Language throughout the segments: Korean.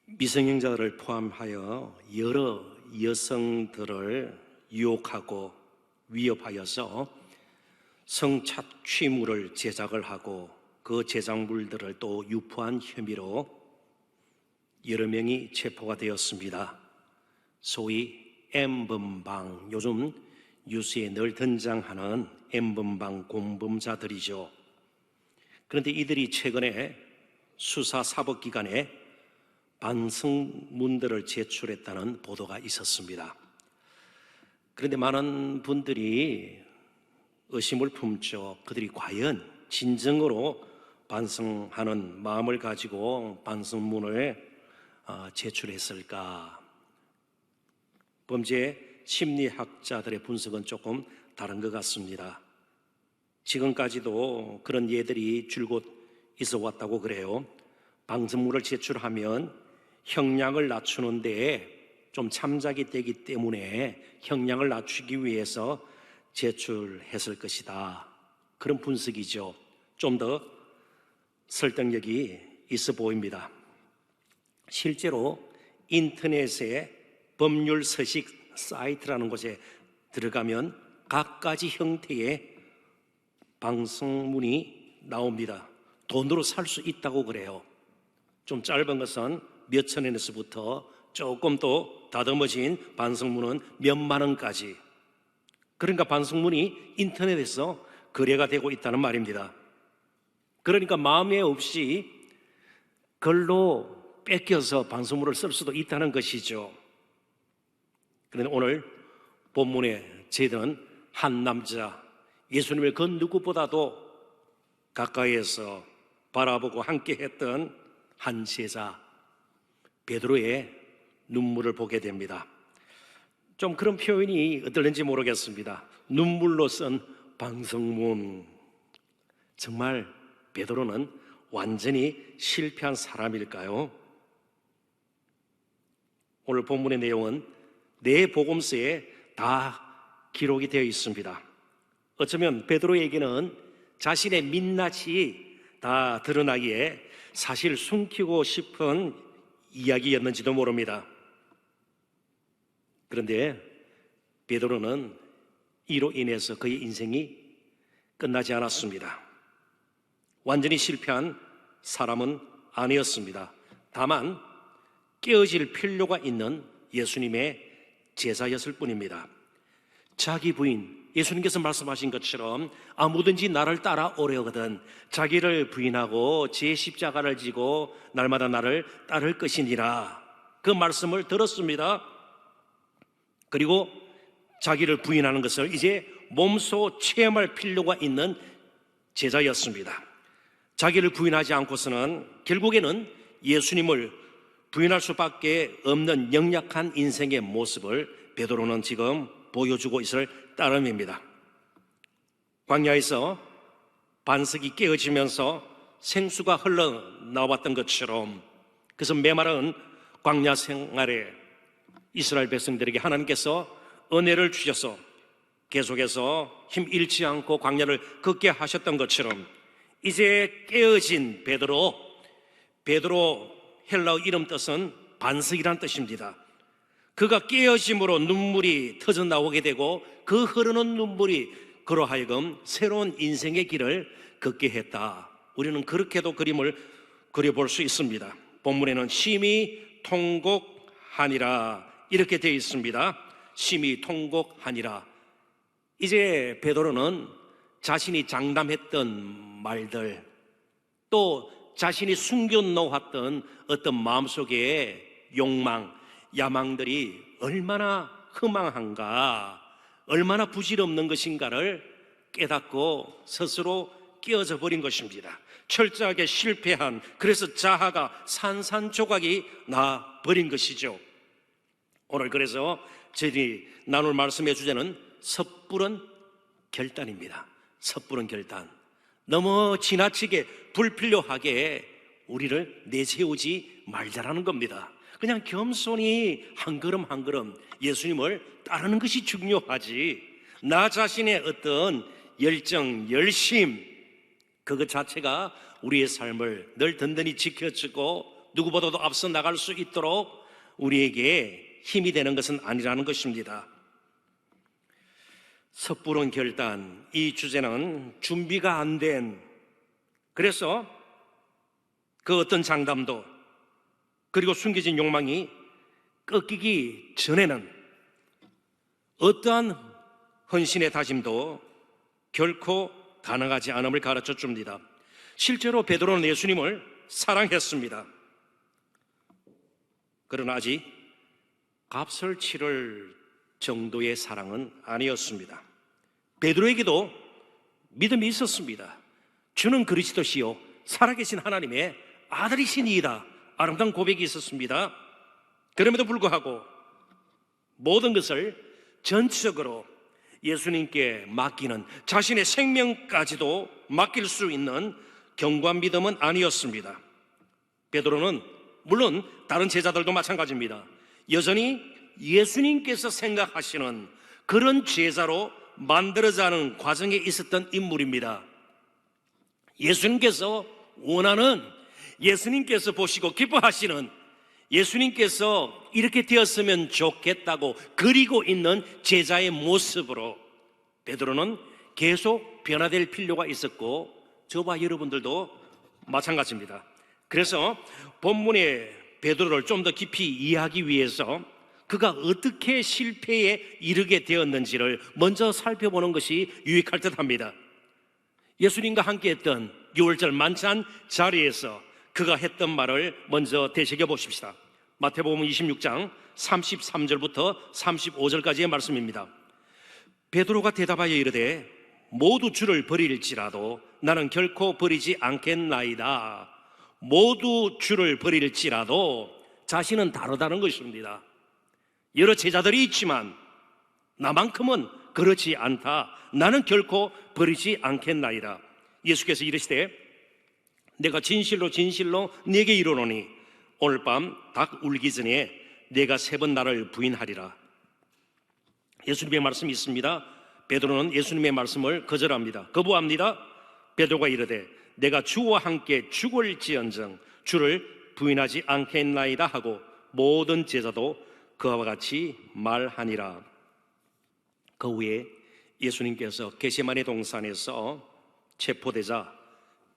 미성년자들을 포함하여 여러 여성들을 유혹하고 위협하여서 성착취물을 제작을 하고 그 제작물들을 또 유포한 혐의로 여러 명이 체포가 되었습니다. 소위 M번방, 요즘 뉴스에 늘 등장하는 M번방 공범자들이죠. 그런데 이들이 최근에 수사사법기관에 반성문들을 제출했다는 보도가 있었습니다. 그런데 많은 분들이 의심을 품죠. 그들이 과연 진정으로 반성하는 마음을 가지고 반성문을 제출했을까? 범죄 심리학자들의 분석은 조금 다른 것 같습니다. 지금까지도 그런 예들이 줄곧 있어 왔다고 그래요. 반성문을 제출하면 형량을 낮추는 데에 좀 참작이 되기 때문에 형량을 낮추기 위해서 제출했을 것이다. 그런 분석이죠. 좀 더 설득력이 있어 보입니다. 실제로 인터넷에 법률 서식 사이트라는 곳에 들어가면 각가지 형태의 반성문이 나옵니다. 돈으로 살 수 있다고 그래요. 좀 짧은 것은 몇천 원에서부터 조금 더 다듬어진 반성문은 몇만 원까지. 그러니까 반성문이 인터넷에서 거래가 되고 있다는 말입니다. 그러니까 마음에 없이 글로 뺏겨서 반성문을 쓸 수도 있다는 것이죠. 그런데 오늘 본문에 저희들은 한 남자, 예수님을 그 누구보다도 가까이에서 바라보고 함께 했던 한 제자 베드로의 눈물을 보게 됩니다. 좀 그런 표현이 어떨는지 모르겠습니다. 눈물로 쓴 반성문. 정말 베드로는 완전히 실패한 사람일까요? 오늘 본문의 내용은 네 복음서에 다 기록이 되어 있습니다. 어쩌면 베드로에게는 자신의 민낯이 다 드러나기에 사실 숨기고 싶은 이야기였는지도 모릅니다. 그런데 베드로는 이로 인해서 그의 인생이 끝나지 않았습니다. 완전히 실패한 사람은 아니었습니다. 다만 깨어질 필요가 있는 예수님의 제자였을 뿐입니다. 자기 부인, 예수님께서 말씀하신 것처럼 아무든지 나를 따라오려거든 자기를 부인하고 제 십자가를 지고 날마다 나를 따를 것이니라. 그 말씀을 들었습니다. 그리고 자기를 부인하는 것을 이제 몸소 체험할 필요가 있는 제자였습니다. 자기를 부인하지 않고서는 결국에는 예수님을 부인할 수밖에 없는 연약한 인생의 모습을 베드로는 지금 보여주고 있을 따름입니다. 광야에서 반석이 깨어지면서 생수가 흘러나왔던 것처럼, 그래서 메마른 광야 생활에 이스라엘 백성들에게 하나님께서 은혜를 주셔서 계속해서 힘 잃지 않고 광야를 걷게 하셨던 것처럼 이제 깨어진 베드로 헬라어 이름 뜻은 반석이란 뜻입니다. 그가 깨어짐으로 눈물이 터져 나오게 되고 그 흐르는 눈물이 그로 하여금 새로운 인생의 길을 걷게 했다. 우리는 그렇게도 그림을 그려볼 수 있습니다. 본문에는 심히 통곡하니라 이렇게 되어 있습니다. 심히 통곡하니라. 이제 베드로는 자신이 장담했던 말들, 또 자신이 숨겨놓았던 어떤 마음속의 욕망, 야망들이 얼마나 허망한가, 얼마나 부질없는 것인가를 깨닫고 스스로 깨어져 버린 것입니다. 철저하게 실패한, 그래서 자아가 산산조각이 나 버린 것이죠. 오늘 그래서 저희들이 나눌 말씀의 주제는 섣부른 결단입니다. 섣부른 결단. 너무 지나치게 불필요하게 우리를 내세우지 말자라는 겁니다. 그냥 겸손히 한 걸음 한 걸음 예수님을 따르는 것이 중요하지, 나 자신의 어떤 열정, 열심, 그것 자체가 우리의 삶을 늘 든든히 지켜주고 누구보다도 앞서 나갈 수 있도록 우리에게 힘이 되는 것은 아니라는 것입니다. 섣부른 결단, 이 주제는 준비가 안 된, 그래서 그 어떤 장담도 그리고 숨겨진 욕망이 꺾이기 전에는 어떠한 헌신의 다짐도 결코 가능하지 않음을 가르쳐 줍니다. 실제로 베드로는 예수님을 사랑했습니다. 그러나 아직 값을 치를 정도의 사랑은 아니었습니다. 베드로에게도 믿음이 있었습니다. 주는 그리스도시요 살아계신 하나님의 아들이시니이다. 아름다운 고백이 있었습니다. 그럼에도 불구하고 모든 것을 전적으로 예수님께 맡기는, 자신의 생명까지도 맡길 수 있는 견고한 믿음은 아니었습니다. 베드로는 물론 다른 제자들도 마찬가지입니다. 여전히 예수님께서 생각하시는 그런 제자로 만들어가는 과정에 있었던 인물입니다. 예수님께서 원하는, 예수님께서 보시고 기뻐하시는, 예수님께서 이렇게 되었으면 좋겠다고 그리고 있는 제자의 모습으로 베드로는 계속 변화될 필요가 있었고, 저와 여러분들도 마찬가지입니다. 그래서 본문의 베드로를 좀 더 깊이 이해하기 위해서 그가 어떻게 실패에 이르게 되었는지를 먼저 살펴보는 것이 유익할 듯합니다. 예수님과 함께 했던 6월절 만찬 자리에서 그가 했던 말을 먼저 되새겨 보십시다. 마태복음 26장 33절부터 35절까지의 말씀입니다. 베드로가 대답하여 이르되 모두 주를 버릴지라도 나는 결코 버리지 않겠나이다. 모두 주를 버릴지라도 자신은 다르다는 것입니다. 여러 제자들이 있지만 나만큼은 그렇지 않다. 나는 결코 버리지 않겠나이다. 예수께서 이르시되 내가 진실로 진실로 네게 이르노니 오늘 밤 닭 울기 전에 내가 3번 나를 부인하리라. 예수님의 말씀이 있습니다. 베드로는 예수님의 말씀을 거절합니다. 거부합니다. 베드로가 이르되 내가 주와 함께 죽을지언정 주를 부인하지 않겠나이다 하고 모든 제자도 그와 같이 말하니라. 그 후에 예수님께서 게세마네 동산에서 체포되자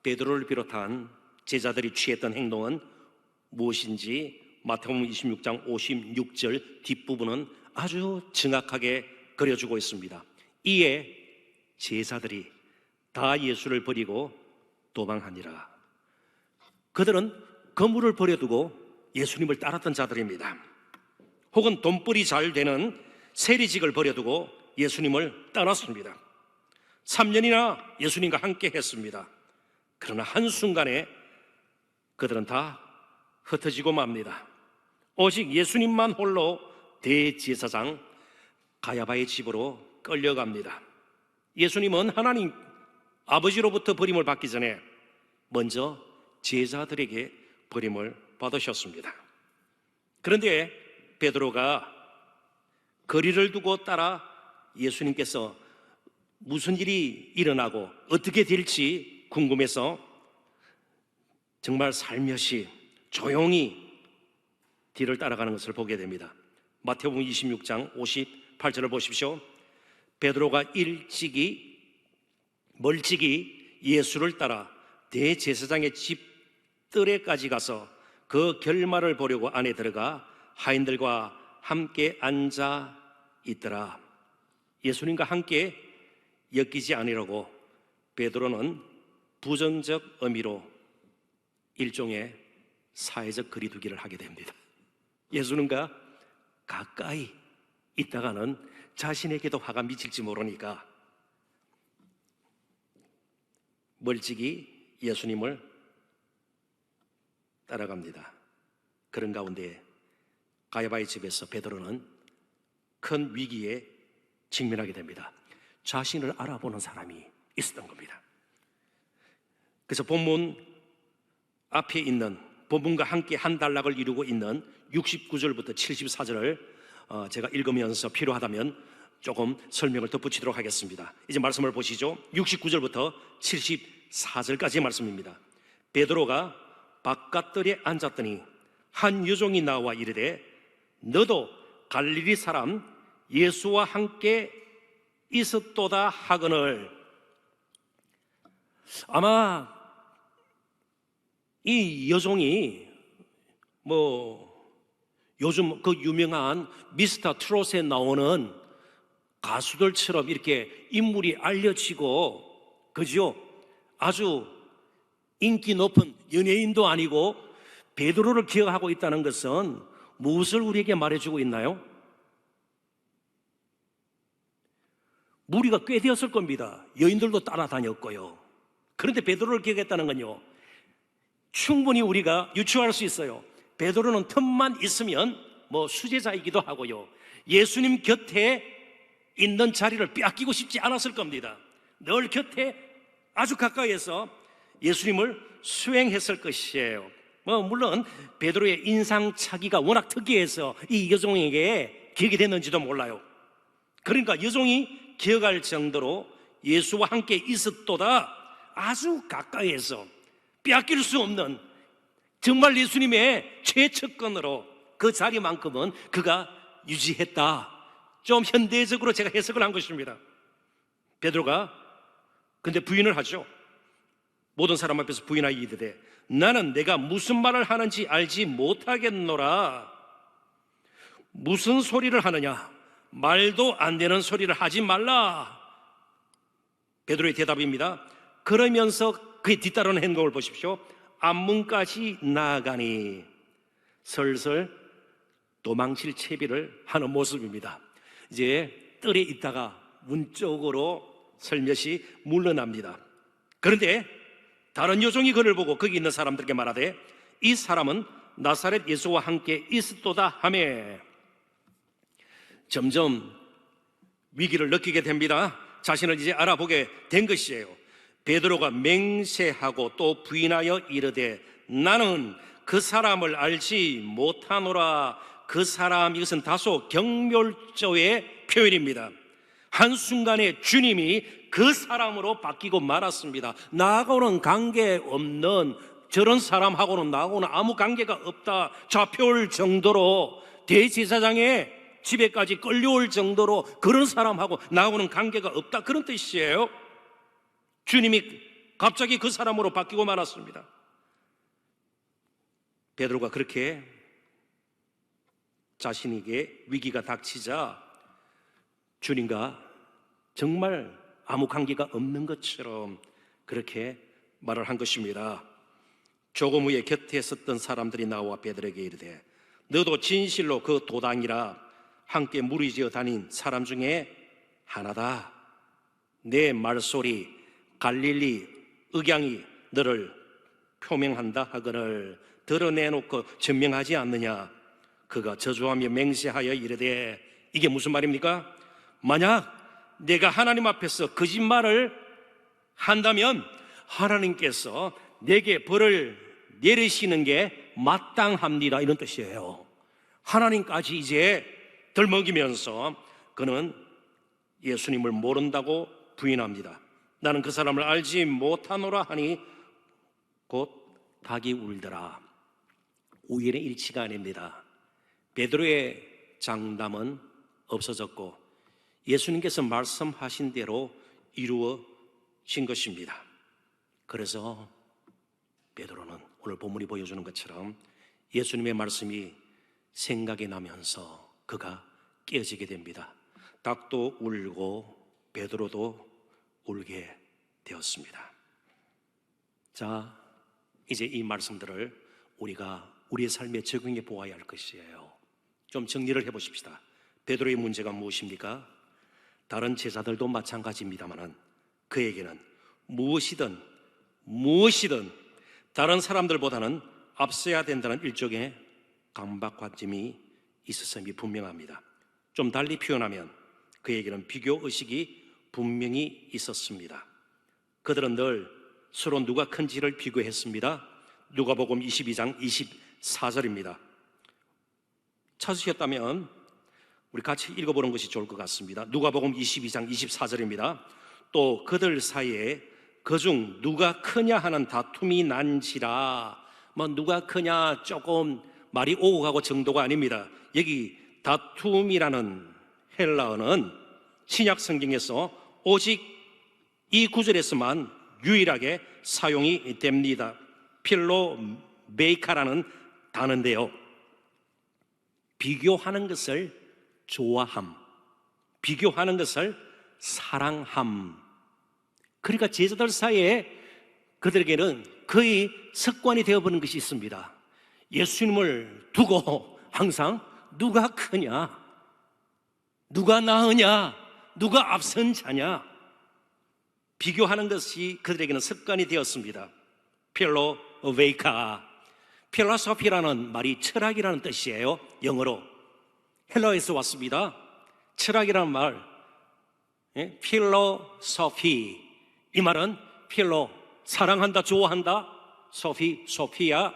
베드로를 비롯한 제자들이 취했던 행동은 무엇인지 마태복음 26장 56절 뒷부분은 아주 정확하게 그려주고 있습니다. 이에 제자들이 다 예수를 버리고 도망하니라. 그들은 거물을 버려두고 예수님을 따랐던 자들입니다. 혹은 돈벌이 잘 되는 세리직을 버려두고 예수님을 따랐습니다. 3년이나 예수님과 함께 했습니다. 그러나 한순간에 그들은 다 흩어지고 맙니다. 오직 예수님만 홀로 대제사장 가야바의 집으로 끌려갑니다. 예수님은 하나님 아버지로부터 버림을 받기 전에 먼저 제자들에게 버림을 받으셨습니다. 그런데 베드로가 거리를 두고 따라 예수님께서 무슨 일이 일어나고 어떻게 될지 궁금해서 정말 살며시 조용히 뒤를 따라가는 것을 보게 됩니다. 마태복음 26장 58절을 보십시오. 베드로가 멀찍이 예수를 따라 대제사장의 집 뜰에까지 가서 그 결말을 보려고 안에 들어가 하인들과 함께 앉아 있더라. 예수님과 함께 엮이지 아니라고 베드로는 부정적 의미로 일종의 사회적 거리두기를 하게 됩니다. 예수님과 가까이 있다가는 자신에게도 화가 미칠지 모르니까 멀찍이 예수님을 따라갑니다. 그런 가운데 가야바의 집에서 베드로는 큰 위기에 직면하게 됩니다. 자신을 알아보는 사람이 있었던 겁니다. 그래서 본문 앞에 있는, 본문과 함께 한 단락을 이루고 있는 69절부터 74절을 제가 읽으면서 필요하다면 조금 설명을 덧붙이도록 하겠습니다. 이제 말씀을 보시죠. 69절부터 74절까지의 말씀입니다. 베드로가 바깥들에 앉았더니 한 여종이 나와 이르되 너도 갈릴리 사람 예수와 함께 있었도다 하거늘. 아마 이 여종이 요즘 그 유명한 미스터 트롯에 나오는 가수들처럼 이렇게 인물이 알려지고, 그죠? 아주 인기 높은 연예인도 아니고 베드로를 기억하고 있다는 것은 무엇을 우리에게 말해주고 있나요? 무리가 꽤 되었을 겁니다. 여인들도 따라다녔고요. 그런데 베드로를 기억했다는 건요, 충분히 우리가 유추할 수 있어요. 베드로는 틈만 있으면 수제자이기도 하고요, 예수님 곁에 있는 자리를 빼앗기고 싶지 않았을 겁니다. 늘 곁에 아주 가까이에서 예수님을 수행했을 것이에요. 물론 베드로의 인상착의가 워낙 특이해서 이 여종에게 기억이 됐는지도 몰라요. 그러니까 여종이 기억할 정도로 예수와 함께 있었도다, 아주 가까이에서 빼앗길 수 없는 정말 예수님의 최측근으로 그 자리만큼은 그가 유지했다. 좀 현대적으로 제가 해석을 한 것입니다. 베드로가 근데 부인을 하죠. 모든 사람 앞에서 부인하여 이르되 나는 내가 무슨 말을 하는지 알지 못하겠노라. 무슨 소리를 하느냐? 말도 안 되는 소리를 하지 말라. 베드로의 대답입니다. 그러면서 그의 뒤따르는 행동을 보십시오. 앞문까지 나아가니 슬슬 도망칠 채비를 하는 모습입니다. 이제 뜰에 있다가 문 쪽으로 슬며시 물러납니다. 그런데 다른 여종이 그를 보고 거기 있는 사람들에게 말하되 이 사람은 나사렛 예수와 함께 있었도다 하매 점점 위기를 느끼게 됩니다. 자신을 이제 알아보게 된 것이에요. 베드로가 맹세하고 또 부인하여 이르되 나는 그 사람을 알지 못하노라. 그 사람, 이것은 다소 경멸조의 표현입니다. 한순간에 주님이 그 사람으로 바뀌고 말았습니다. 나하고는 관계없는, 저런 사람하고는 나하고는 아무 관계가 없다 잡혀올 정도로, 대제사장의 집에까지 끌려올 정도로 그런 사람하고 나하고는 관계가 없다, 그런 뜻이에요. 주님이 갑자기 그 사람으로 바뀌고 말았습니다. 베드로가 그렇게 자신에게 위기가 닥치자 주님과 정말 아무 관계가 없는 것처럼 그렇게 말을 한 것입니다. 조금 후에 곁에 있었던 사람들이 나와 베드로에게 이르되 너도 진실로 그 도당이라 함께 무리지어 다닌 사람 중에 하나다. 내 말소리 갈릴리 억양이 너를 표명한다 하거늘 드러내놓고 증명하지 않느냐. 그가 저주하며 맹세하여 이르되, 이게 무슨 말입니까? 만약 내가 하나님 앞에서 거짓말을 한다면 하나님께서 내게 벌을 내리시는 게 마땅합니다, 이런 뜻이에요. 하나님까지 이제 덜먹이면서 그는 예수님을 모른다고 부인합니다. 나는 그 사람을 알지 못하노라 하니 곧 닭이 울더라. 우연의 일치가 아닙니다. 베드로의 장담은 없어졌고 예수님께서 말씀하신 대로 이루어진 것입니다. 그래서 베드로는 오늘 본문이 보여주는 것처럼 예수님의 말씀이 생각이 나면서 그가 깨어지게 됩니다. 닭도 울고 베드로도 울게 되었습니다. 자, 이제 이 말씀들을 우리가 우리의 삶에 적용해 보아야 할 것이에요. 좀 정리를 해보십시다. 베드로의 문제가 무엇입니까? 다른 제자들도 마찬가지입니다만 그에게는 무엇이든 다른 사람들보다는 앞서야 된다는 일종의 강박관점이 있었음이 분명합니다. 좀 달리 표현하면 그에게는 비교의식이 분명히 있었습니다. 그들은 늘 서로 누가 큰지를 비교했습니다. 누가복음 22장 24절입니다. 찾으셨다면 우리 같이 읽어보는 것이 좋을 것 같습니다. 누가복음 22장 24절입니다. 또 그들 사이에 그중 누가 크냐 하는 다툼이 난지라. 누가 크냐, 조금 말이 오고 가고 정도가 아닙니다. 여기 다툼이라는 헬라어는 신약 성경에서 오직 이 구절에서만 유일하게 사용이 됩니다. 필로메이카라는 단어인데요, 비교하는 것을 좋아함, 비교하는 것을 사랑함. 그러니까 제자들 사이에 그들에게는 거의 습관이 되어버린 것이 있습니다. 예수님을 두고 항상 누가 크냐, 누가 나으냐, 누가 앞선 자냐, 비교하는 것이 그들에게는 습관이 되었습니다. 필로메이카, 필로소피라는 말이 철학이라는 뜻이에요. 영어로 헬라어에서 왔습니다. 철학이라는 말, 필로소피, 이 말은 필로, 사랑한다, 좋아한다, 소피, 소피아,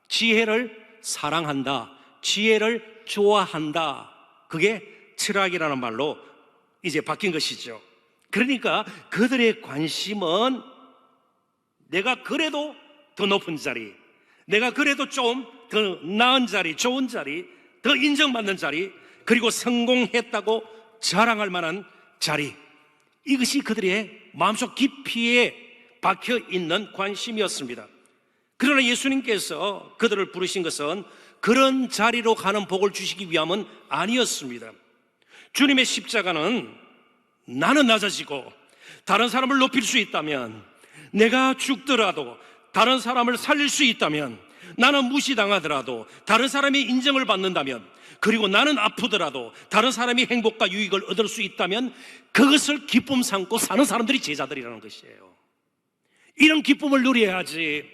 지혜를 사랑한다, 지혜를 좋아한다. 그게 철학이라는 말로 이제 바뀐 것이죠. 그러니까 그들의 관심은 내가 그래도 더 높은 자리, 내가 그래도 좀 더 나은 자리, 좋은 자리, 더 인정받는 자리, 그리고 성공했다고 자랑할 만한 자리, 이것이 그들의 마음속 깊이에 박혀 있는 관심이었습니다. 그러나 예수님께서 그들을 부르신 것은 그런 자리로 가는 복을 주시기 위함은 아니었습니다. 주님의 십자가는 나는 낮아지고 다른 사람을 높일 수 있다면, 내가 죽더라도 다른 사람을 살릴 수 있다면, 나는 무시당하더라도 다른 사람의 인정을 받는다면, 그리고 나는 아프더라도 다른 사람이 행복과 유익을 얻을 수 있다면 그것을 기쁨 삼고 사는 사람들이 제자들이라는 것이에요. 이런 기쁨을 누려야지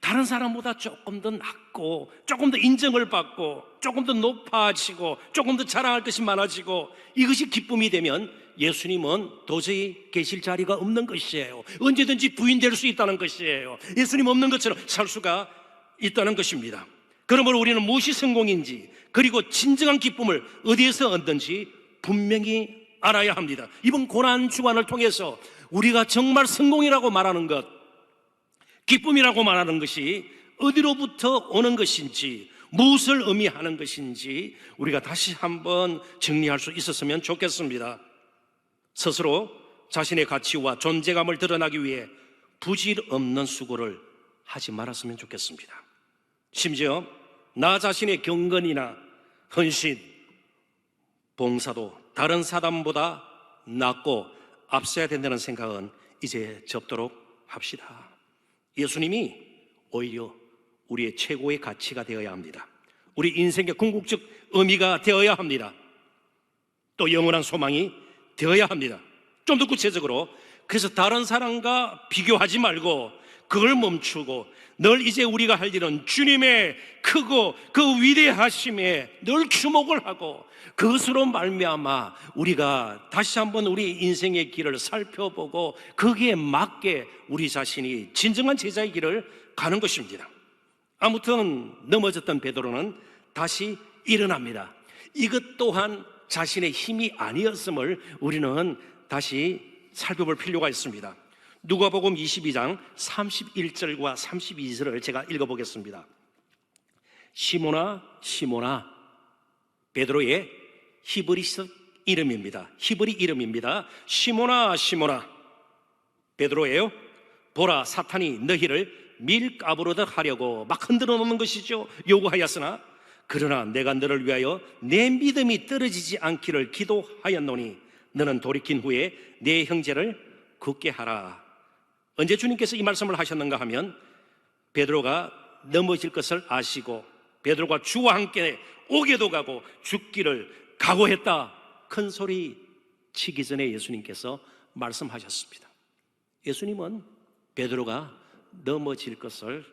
다른 사람보다 조금 더 낫고, 조금 더 인정을 받고, 조금 더 높아지고, 조금 더 자랑할 것이 많아지고, 이것이 기쁨이 되면 예수님은 도저히 계실 자리가 없는 것이에요. 언제든지 부인될 수 있다는 것이에요. 예수님 없는 것처럼 살 수가 있다는 것입니다. 그러므로 우리는 무엇이 성공인지, 그리고 진정한 기쁨을 어디에서 얻는지 분명히 알아야 합니다. 이번 고난 주간을 통해서 우리가 정말 성공이라고 말하는 것, 기쁨이라고 말하는 것이 어디로부터 오는 것인지, 무엇을 의미하는 것인지 우리가 다시 한번 정리할 수 있었으면 좋겠습니다. 스스로 자신의 가치와 존재감을 드러나기 위해 부질없는 수고를 하지 말았으면 좋겠습니다. 심지어 나 자신의 경건이나 헌신, 봉사도 다른 사람보다 낫고 앞서야 된다는 생각은 이제 접도록 합시다. 예수님이 오히려 우리의 최고의 가치가 되어야 합니다. 우리 인생의 궁극적 의미가 되어야 합니다. 또 영원한 소망이 되어야 합니다. 좀 더 구체적으로, 그래서 다른 사람과 비교하지 말고 그걸 멈추고 늘 이제 우리가 할 일은 주님의 크고 그 위대하심에 늘 주목을 하고, 그것으로 말미암아 우리가 다시 한번 우리 인생의 길을 살펴보고 거기에 맞게 우리 자신이 진정한 제자의 길을 가는 것입니다. 아무튼 넘어졌던 베드로는 다시 일어납니다. 이것 또한 자신의 힘이 아니었음을 우리는 다시 살펴볼 필요가 있습니다. 누가복음 22장 31절과 32절을 제가 읽어보겠습니다. 시몬아, 시몬아, 베드로의 히브리식 이름입니다. 히브리 이름입니다. 시몬아, 시몬아, 베드로예요. 보라, 사탄이 너희를 밀가부르듯 하려고 막 흔들어 놓는 것이죠. 요구하였으나 그러나 내가 너를 위하여 내 믿음이 떨어지지 않기를 기도하였노니 너는 돌이킨 후에 내 형제를 굳게 하라. 언제 주님께서 이 말씀을 하셨는가 하면, 베드로가 넘어질 것을 아시고 베드로가 주와 함께 오게도 가고 죽기를 각오했다, 큰 소리 치기 전에 예수님께서 말씀하셨습니다. 예수님은 베드로가 넘어질 것을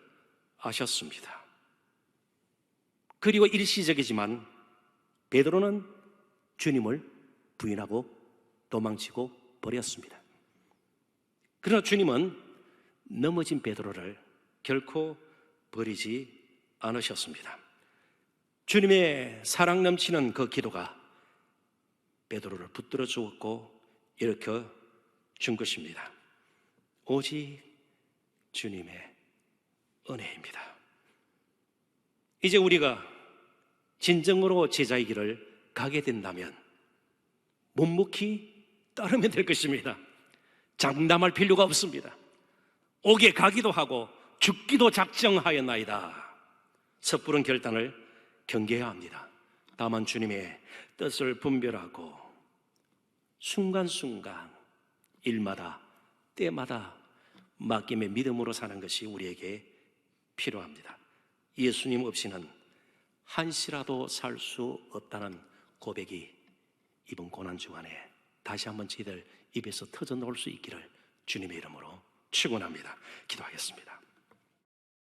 아셨습니다. 그리고 일시적이지만 베드로는 주님을 부인하고 도망치고 버렸습니다. 그러나 주님은 넘어진 베드로를 결코 버리지 않으셨습니다. 주님의 사랑 넘치는 그 기도가 베드로를 붙들어 주었고 일으켜 준 것입니다. 오직 주님의 은혜입니다. 이제 우리가 진정으로 제자의 길을 가게 된다면 묵묵히 따르면 될 것입니다. 장담할 필요가 없습니다. 옥에 가기도 하고 죽기도 작정하였나이다. 섣부른 결단을 경계해야 합니다. 다만 주님의 뜻을 분별하고 순간순간 일마다 때마다 맡김의 믿음으로 사는 것이 우리에게 필요합니다. 예수님 없이는 한시라도 살 수 없다는 고백이 이번 고난 주간에 다시 한번 저희들 입에서 터져 나올 수 있기를 주님의 이름으로 축원합니다. 기도하겠습니다.